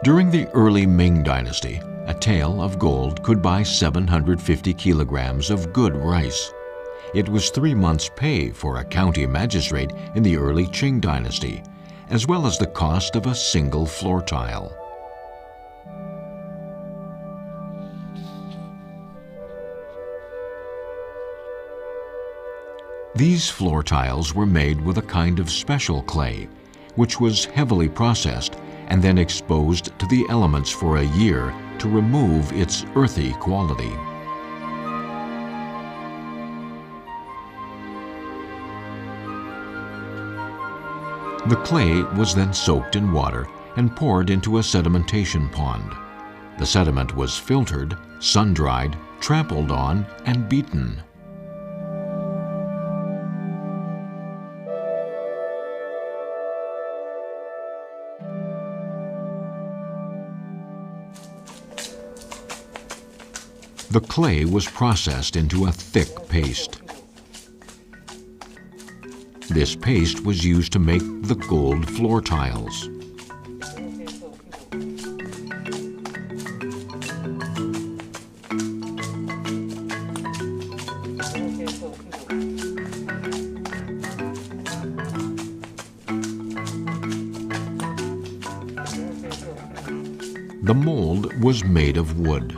During the early Ming Dynasty, a tael of gold could buy 750 kilograms of good rice. It was 3 months' pay for a county magistrate in the early Qing Dynasty, as well as the cost of a single floor tile. These floor tiles were made with a kind of special clay, which was heavily processed and then exposed to the elements for a year to remove its earthy quality. The clay was then soaked in water and poured into a sedimentation pond. The sediment was filtered, sun-dried, trampled on, and beaten. The clay was processed into a thick paste. This paste was used to make the gold floor tiles. The mold was made of wood.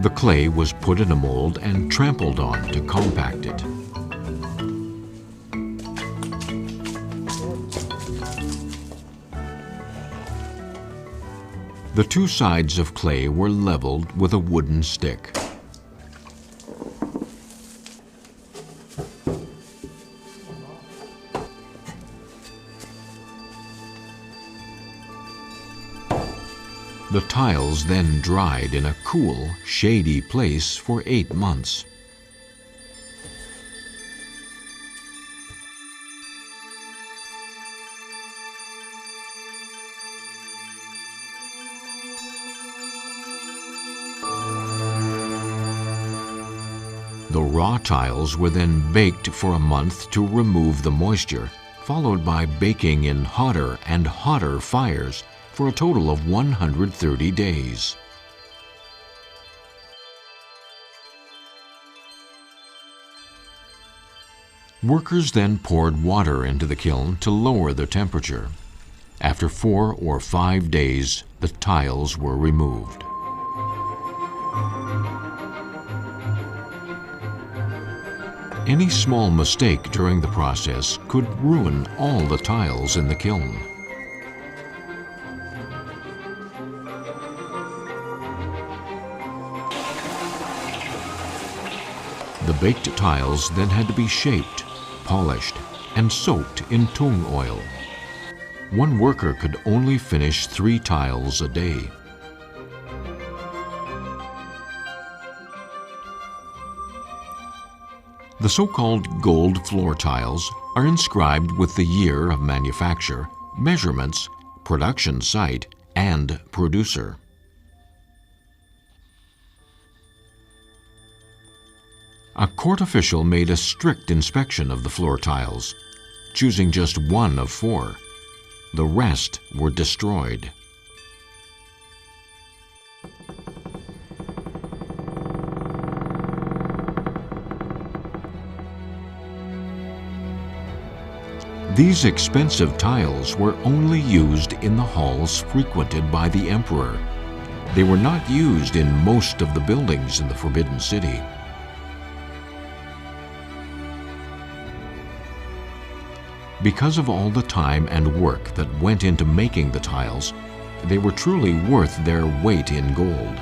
The clay was put in a mold and trampled on to compact it. The two sides of clay were leveled with a wooden stick. The tiles then dried in a cool, shady place for 8 months. The raw tiles were then baked for a month to remove the moisture, followed by baking in hotter and hotter fires for a total of 130 days. Workers then poured water into the kiln to lower the temperature. After 4 or 5 days, the tiles were removed. Any small mistake during the process could ruin all the tiles in the kiln. The baked tiles then had to be shaped, polished, and soaked in tung oil. One worker could only finish 3 tiles a day. The so-called gold floor tiles are inscribed with the year of manufacture, measurements, production site, and producer. A court official made a strict inspection of the floor tiles, choosing just 1 of 4. The rest were destroyed. These expensive tiles were only used in the halls frequented by the emperor. They were not used in most of the buildings in the Forbidden City. Because of all the time and work that went into making the tiles, they were truly worth their weight in gold.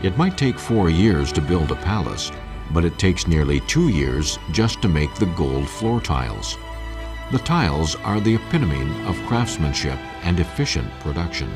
It might take 4 years to build a palace, but it takes nearly 2 years just to make the gold floor tiles. The tiles are the epitome of craftsmanship and efficient production.